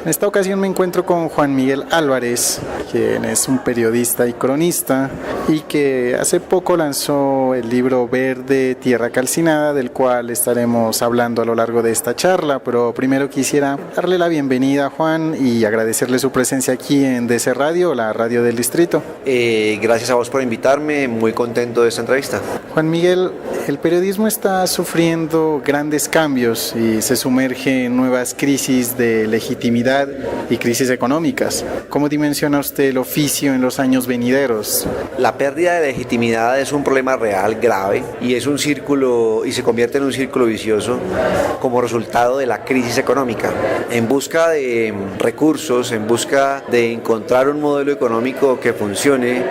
En esta ocasión me encuentro con Juan Miguel Álvarez, quien es un periodista y cronista y que hace poco lanzó el libro Verde, Tierra Calcinada, del cual estaremos hablando a lo largo de esta charla, pero primero quisiera darle la bienvenida a Juan y agradecerle su presencia aquí en DC Radio, la radio del distrito. Gracias a vos por invitarme, muy contento de esta entrevista. Juan Miguel, el periodismo está sufriendo grandes cambios y se sumerge en nuevas crisis de legitimidad y crisis económicas. ¿Cómo dimensiona usted el oficio en los años venideros? La pérdida de legitimidad es un problema real, grave, y es un círculo, y se convierte en un círculo vicioso como resultado de la crisis económica. En busca de recursos, en busca de encontrar un modelo económico que funcione,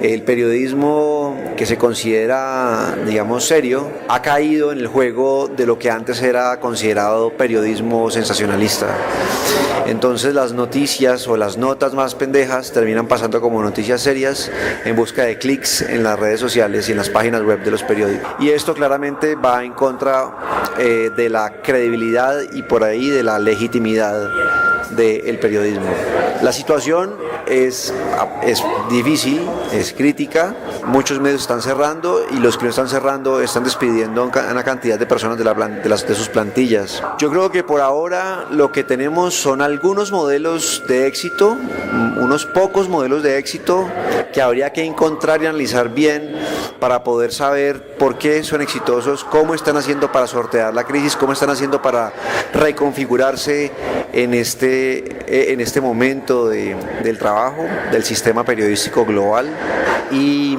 el periodismo que se considera, digamos, serio, ha caído en el juego de lo que antes era considerado periodismo sensacionalista. Entonces las noticias o las notas más pendejas terminan pasando como noticias serias en busca de clics en las redes sociales y en las páginas web de los periódicos. Y esto claramente va en contra de la credibilidad y por ahí de la legitimidad del periodismo. La situación es difícil, es crítica, muchos medios están cerrando y los que no están cerrando están despidiendo a una cantidad de personas de sus plantillas. Yo creo que por ahora lo que tenemos son algunos modelos de éxito, unos pocos modelos de éxito que habría que encontrar y analizar bien para poder saber por qué son exitosos, cómo están haciendo para sortear la crisis, cómo están haciendo para reconfigurarse en este momento del trabajo, del sistema periodístico global. Y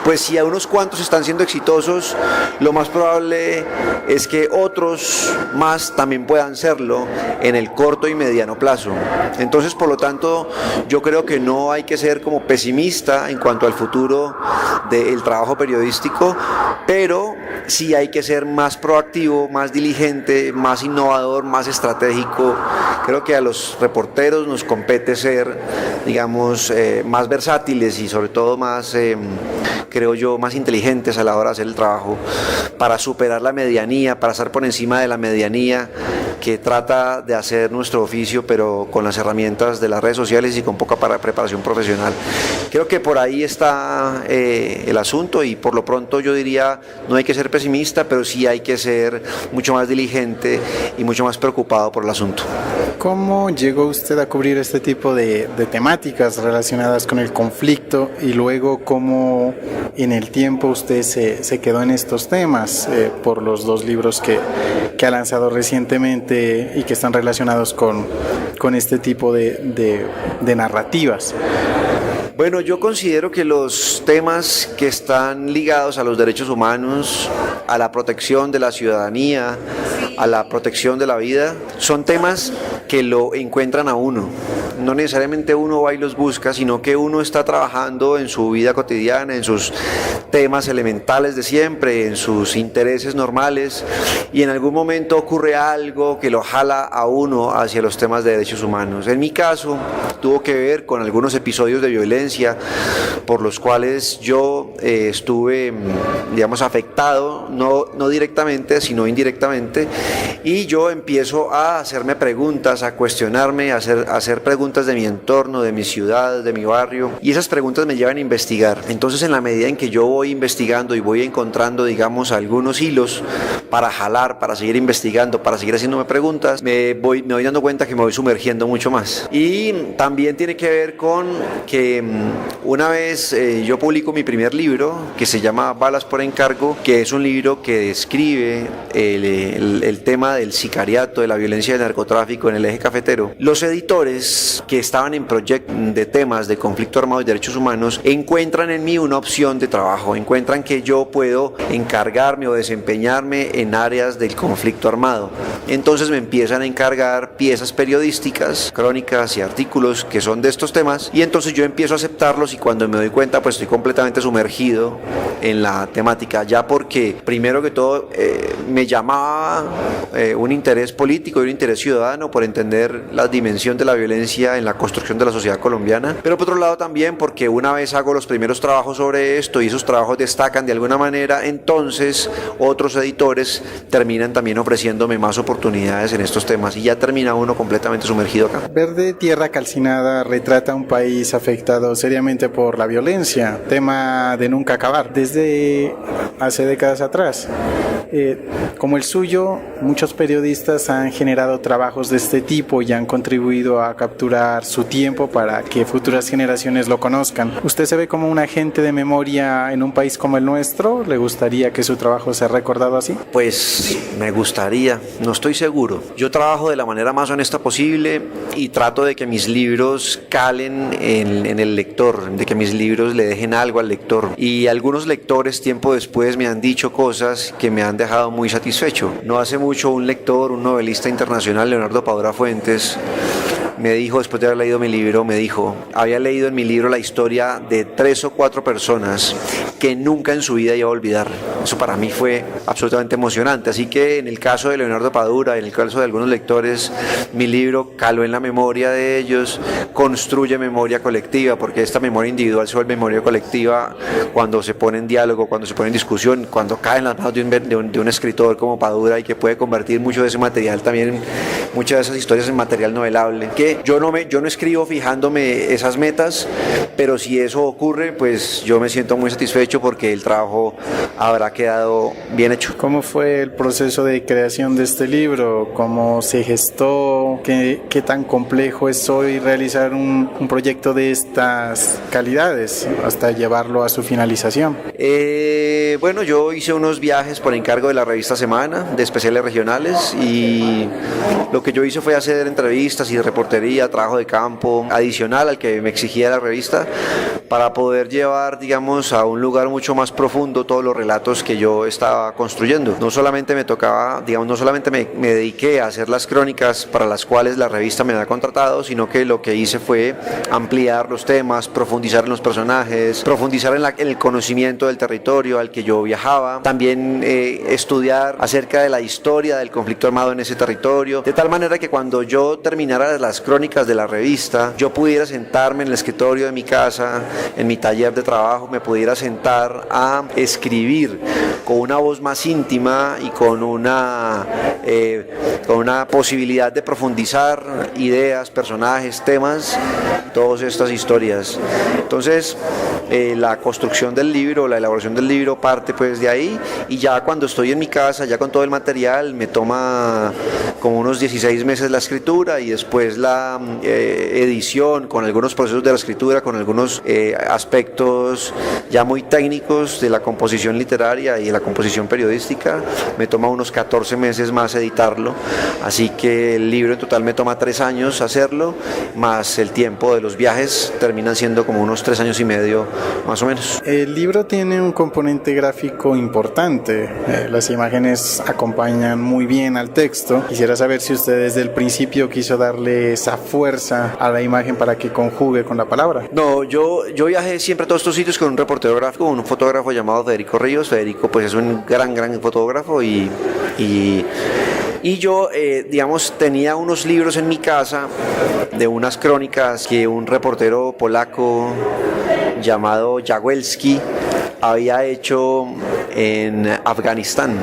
pues si a unos cuantos están siendo exitosos, lo más probable es que otros más también puedan serlo en el corto y mediano plazo. Entonces, por lo tanto, yo creo que no hay que ser como pesimista en cuanto al futuro del trabajo periodístico, pero sí hay que ser más proactivo, más diligente, más innovador, más estratégico. Creo que a los reporteros nos compete ser, digamos, más versátiles y sobre todo más, creo yo, más inteligentes a la hora de hacer el trabajo para superar la medianía, para estar por encima de la medianía que trata de hacer nuestro oficio, pero con las herramientas de las redes sociales y con poca preparación profesional. Creo que por ahí está el asunto y por lo pronto yo diría, no hay que ser pesimista, pero sí hay que ser mucho más diligente y mucho más preocupado por el asunto. ¿Cómo llegó usted a cubrir este tipo de temáticas relacionadas con el conflicto y luego cómo en el tiempo usted se quedó en estos temas por los dos libros que ha lanzado recientemente y que están relacionados con este tipo de narrativas? Bueno, yo considero que los temas que están ligados a los derechos humanos, a la protección de la ciudadanía, a la protección de la vida, son temas que lo encuentran a uno. No necesariamente uno va y los busca, sino que uno está trabajando en su vida cotidiana, en sus temas elementales de siempre, en sus intereses normales, y en algún momento ocurre algo que lo jala a uno hacia los temas de derechos humanos. En mi caso, tuvo que ver con algunos episodios de violencia por los cuales yo estuve, digamos, afectado, no directamente, sino indirectamente, y yo empiezo a hacerme preguntas, a cuestionarme, a hacer preguntas de mi entorno, de mi ciudad, de mi barrio, y esas preguntas me llevan a investigar. Entonces, en la medida en que yo voy investigando y voy encontrando, digamos, algunos hilos para jalar, para seguir investigando, para seguir haciéndome preguntas, me voy dando cuenta que me voy sumergiendo mucho más. Y también tiene que ver con que una vez yo publico mi primer libro, que se llama Balas por encargo, que es un libro que describe el tema del sicariato, de la violencia y del narcotráfico en el eje cafetero. Los editores que estaban en proyectos de temas de conflicto armado y derechos humanos encuentran en mí una opción de trabajo, encuentran que yo puedo encargarme o desempeñarme en áreas del conflicto armado. Entonces me empiezan a encargar piezas periodísticas, crónicas y artículos que son de estos temas, y entonces yo empiezo a aceptarlos y cuando me doy cuenta pues estoy completamente sumergido en la temática, ya porque primero que todo me llamaba un interés político y un interés ciudadano por entender la dimensión de la violencia en la construcción de la sociedad colombiana, pero por otro lado también porque una vez hago los primeros trabajos sobre esto y esos trabajos destacan de alguna manera, entonces otros editores terminan también ofreciéndome más oportunidades en estos temas y ya termina uno completamente sumergido acá. Verde Tierra Calcinada retrata un país afectado seriamente por la violencia, tema de nunca acabar, desde hace décadas atrás. Como el suyo, muchos periodistas han generado trabajos de este tipo y han contribuido a capturar su tiempo para que futuras generaciones lo conozcan. ¿Usted se ve como un agente de memoria en un país como el nuestro? ¿Le gustaría que su trabajo sea recordado así? Pues me gustaría, no estoy seguro. Yo trabajo de la manera más honesta posible y trato de que mis libros calen en el lector, de que mis libros le dejen algo al lector. Y algunos lectores tiempo después me han dicho cosas que me han dejado muy satisfecho. No hace mucho un lector, un novelista internacional, Leonardo Padura Fuentes, me dijo, después de haber leído mi libro, me dijo, había leído en mi libro la historia de 3 o 4 personas que nunca en su vida iba a olvidar. Eso para mí fue absolutamente emocionante. Así que en el caso de Leonardo Padura, en el caso de algunos lectores, mi libro caló en la memoria de ellos, construye memoria colectiva, porque esta memoria individual se vuelve memoria colectiva cuando se pone en diálogo, cuando se pone en discusión, cuando cae en las manos de un escritor como Padura y que puede convertir mucho de ese material también, muchas de esas historias en material novelable. Que yo no escribo fijándome esas metas, pero si eso ocurre, pues yo me siento muy satisfecho porque el trabajo habrá quedado bien hecho. ¿Cómo fue el proceso de creación de este libro? ¿Cómo se gestó? ¿Qué tan complejo es hoy realizar un proyecto de estas calidades hasta llevarlo a su finalización? Bueno, yo hice unos viajes por encargo de la revista Semana, de especiales regionales, y lo que yo hice fue hacer entrevistas y reportería, trabajo de campo adicional al que me exigía la revista, para poder llevar, digamos, a un lugar mucho más profundo todos los relatos que yo estaba construyendo. No solamente me tocaba, digamos, no solamente me dediqué a hacer las crónicas para las cuales la revista me había contratado, sino que lo que hice fue ampliar los temas, profundizar en los personajes, profundizar en el conocimiento del territorio al que yo viajaba, también estudiar acerca de la historia del conflicto armado en ese territorio, de tal manera que cuando yo terminara las crónicas de la revista, yo pudiera sentarme en el escritorio de mi casa, en mi taller de trabajo, me pudiera sentar a escribir con una voz más íntima y con una posibilidad de profundizar ideas, personajes, temas, todas estas historias. Entonces, la construcción del libro, la elaboración del libro parte pues de ahí, y ya cuando estoy en mi casa, ya con todo el material, me toma como unos 16 meses la escritura y después la edición, con algunos procesos de la escritura, con algunos aspectos ya muy técnicos de la composición literaria y de la composición periodística, me toma unos 14 meses más editarlo, así que el libro en total me toma 3 años hacerlo, más el tiempo de los viajes, terminan siendo como unos 3 años y medio más o menos. El libro tiene un componente gráfico importante, las imágenes acompañan muy bien al texto. Quisiera saber si usted desde el principio quiso darle esa fuerza a la imagen para que conjugue con la palabra. No, yo viajé siempre a todos estos sitios con un reportero gráfico, un fotógrafo llamado Federico Ríos. Federico pues es un gran fotógrafo y yo, digamos, tenía unos libros en mi casa de unas crónicas que un reportero polaco llamado Jagielski había hecho en Afganistán.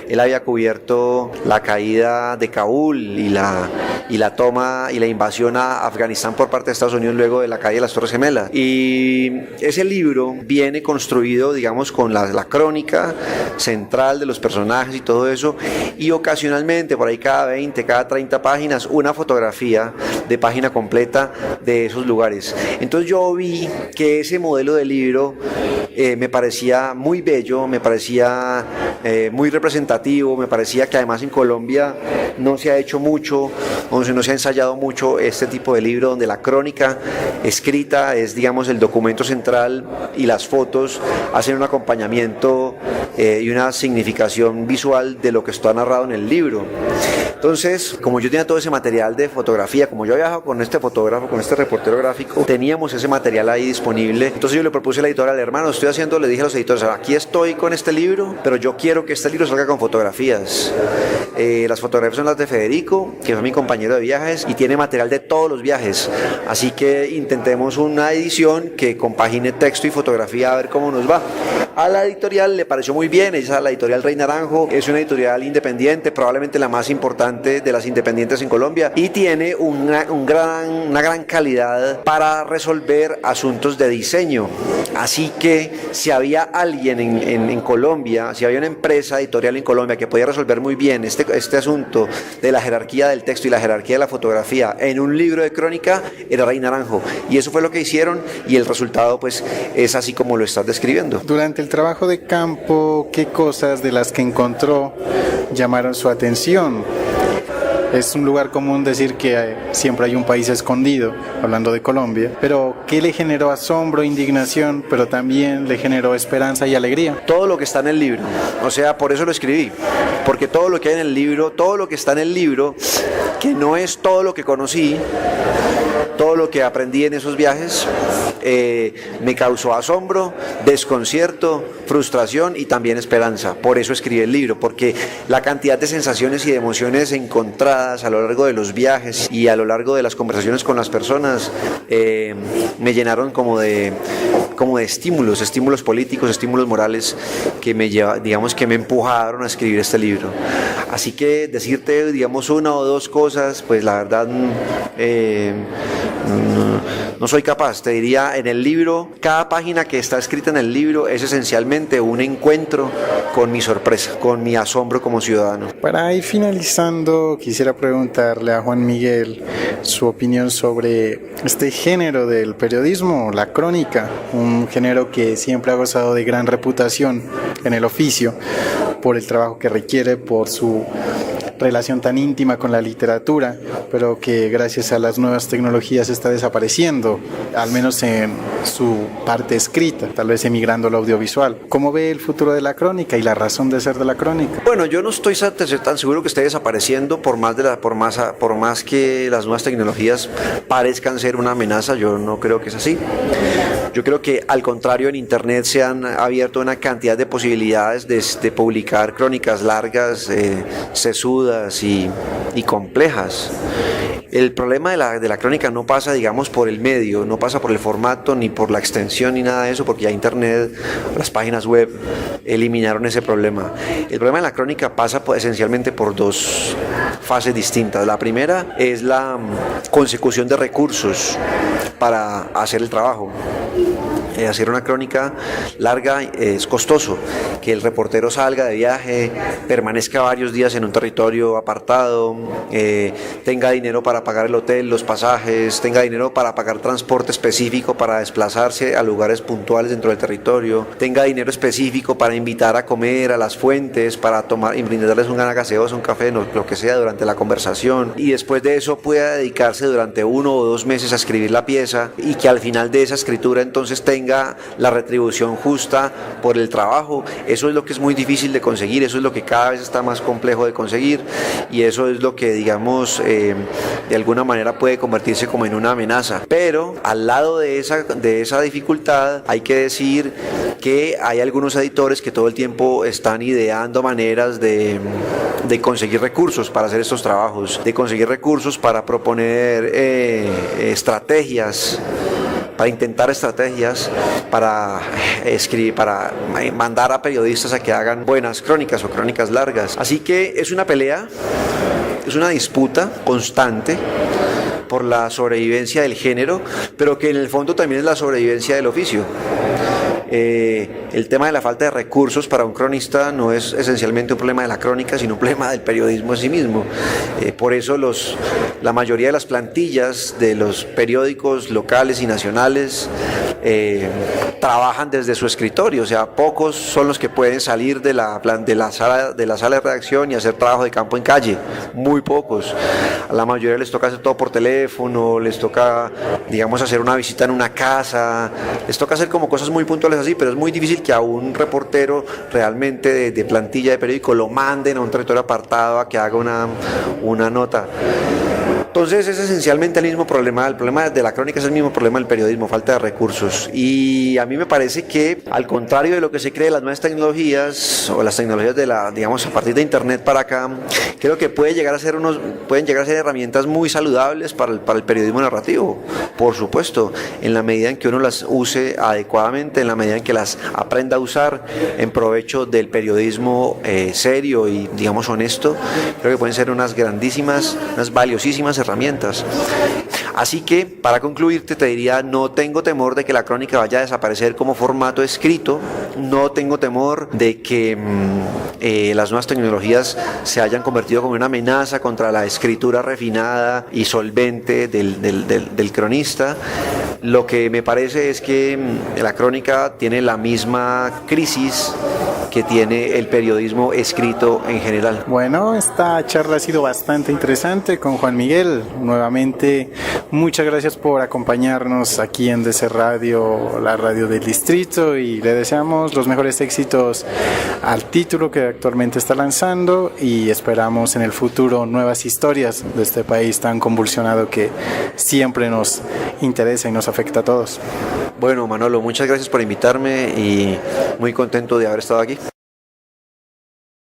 Él había cubierto la caída de Kabul y la toma y la invasión a Afganistán por parte de Estados Unidos luego de la caída de las Torres Gemelas. Y ese libro viene construido, digamos, con la crónica central de los personajes y todo eso, y ocasionalmente, por ahí cada 20, cada 30 páginas, una fotografía de página completa de esos lugares. Entonces yo vi que ese modelo de libro me parecía muy bello, me parecía muy representativo, me parecía que además en Colombia no se ha hecho mucho, no se ha ensayado mucho este tipo de libro donde la crónica escrita es, digamos, el documento central y las fotos hacen un acompañamiento y una significación visual de lo que está narrado en el libro. Entonces, como yo tenía todo ese material de fotografía, como yo había viajado con este fotógrafo, con este reportero gráfico, teníamos ese material ahí disponible. Entonces yo le propuse a la editora, al hermano, le dije a los editores, aquí estoy con este libro, pero yo quiero que este libro salga con fotografías. Las fotografías son las de Federico, que fue mi compañero de viajes, y tiene material de todos los viajes. Así que intentemos una edición que compagine texto y fotografía a ver cómo nos va. A la editorial le pareció muy bien, esa es la editorial Rey Naranjo, es una editorial independiente, probablemente la más importante de las independientes en Colombia, y tiene una gran calidad para resolver asuntos de diseño. Así que si había alguien en Colombia, si había una empresa editorial en Colombia que podía resolver muy bien este asunto de la jerarquía del texto y la jerarquía de la fotografía en un libro de crónica, era Rey Naranjo, y eso fue lo que hicieron, y el resultado pues es así como lo estás describiendo. Durante el trabajo de campo, ¿qué cosas de las que encontró llamaron su atención? Es un lugar común decir que siempre hay un país escondido, hablando de Colombia, pero ¿qué le generó asombro, indignación, pero también le generó esperanza y alegría? Todo lo que está en el libro, o sea, por eso lo escribí, porque todo lo que hay en el libro, todo lo que está en el libro, que no es todo lo que conocí, todo lo que aprendí en esos viajes, me causó asombro, desconcierto, frustración y también esperanza. Por eso escribí el libro, porque la cantidad de sensaciones y de emociones encontradas a lo largo de los viajes y a lo largo de las conversaciones con las personas me llenaron como de estímulos políticos, estímulos morales que me empujaron a escribir este libro. Así que decirte, digamos, una o dos cosas, pues la verdad no soy capaz. Te diría, en el libro, cada página que está escrita en el libro es esencialmente un encuentro con mi sorpresa, con mi asombro como ciudadano. Para ir finalizando, quisiera preguntarle a Juan Miguel su opinión sobre este género del periodismo, la crónica, un género que siempre ha gozado de gran reputación en el oficio por el trabajo que requiere, por su relación tan íntima con la literatura, pero que gracias a las nuevas tecnologías está desapareciendo, al menos en su parte escrita, tal vez emigrando al audiovisual. ¿Cómo ve el futuro de la crónica y la razón de ser de la crónica? Bueno, yo no estoy tan seguro que esté desapareciendo, por más que las nuevas tecnologías parezcan ser una amenaza. Yo no creo que es así. Yo creo que al contrario, en internet se han abierto una cantidad de posibilidades de publicar crónicas largas, sesudas y complejas. El problema de la crónica no pasa, digamos, por el medio, no pasa por el formato, ni por la extensión, ni nada de eso, porque ya internet, las páginas web eliminaron ese problema. El problema de la crónica pasa esencialmente por dos fases distintas. La primera es la consecución de recursos para hacer el trabajo. Hacer una crónica larga es costoso, que el reportero salga de viaje, permanezca varios días en un territorio apartado, tenga dinero para pagar el hotel, los pasajes, tenga dinero para pagar transporte específico para desplazarse a lugares puntuales dentro del territorio, tenga dinero específico para invitar a comer a las fuentes, para tomar y brindarles una gaseosa, un café, lo que sea durante la conversación, y después de eso pueda dedicarse durante 1 o 2 meses a escribir la pieza, y que al final de esa escritura entonces tenga la retribución justa por el trabajo. Eso es lo que es muy difícil de conseguir, eso es lo que cada vez está más complejo de conseguir, y eso es lo que, digamos, de alguna manera puede convertirse como en una amenaza. Pero al lado de esa dificultad hay que decir que hay algunos editores que todo el tiempo están ideando maneras de conseguir recursos para hacer estos trabajos, de conseguir recursos para proponer estrategias, para intentar estrategias, para escribir, para mandar a periodistas a que hagan buenas crónicas o crónicas largas. Así que es una pelea, es una disputa constante por la sobrevivencia del género, pero que en el fondo también es la sobrevivencia del oficio. El tema de la falta de recursos para un cronista no es esencialmente un problema de la crónica, sino un problema del periodismo en sí mismo. Por eso la mayoría de las plantillas de los periódicos locales y nacionales trabajan desde su escritorio, o sea, pocos son los que pueden salir de la sala de redacción y hacer trabajo de campo en calle, muy pocos. A la mayoría les toca hacer todo por teléfono, les toca, digamos, hacer una visita en una casa, les toca hacer como cosas muy puntuales así, pero es muy difícil que a un reportero realmente de plantilla de periódico lo manden a un territorio apartado a que haga una nota. Entonces es esencialmente el mismo problema. El problema de la crónica es el mismo problema del periodismo, falta de recursos. Y a mí me parece que, al contrario de lo que se cree, las nuevas tecnologías o las tecnologías digamos, a partir de Internet para acá, creo que pueden llegar a ser herramientas muy saludables para el periodismo narrativo, por supuesto, en la medida en que uno las use adecuadamente, en la medida en que las aprenda a usar en provecho del periodismo serio y, digamos, honesto. Creo que pueden ser unas valiosísimas herramientas. Así que, para concluirte, te diría, no tengo temor de que la crónica vaya a desaparecer como formato escrito, no tengo temor de que las nuevas tecnologías se hayan convertido como una amenaza contra la escritura refinada y solvente del cronista. Lo que me parece es que la crónica tiene la misma crisis que tiene el periodismo escrito en general. Bueno, esta charla ha sido bastante interesante con Juan Miguel. Nuevamente, muchas gracias por acompañarnos aquí en DC Radio, la radio del distrito, y le deseamos los mejores éxitos al título que actualmente está lanzando, y esperamos en el futuro nuevas historias de este país tan convulsionado que siempre nos interesa y nos afecta a todos. Bueno, Manolo, muchas gracias por invitarme y muy contento de haber estado aquí.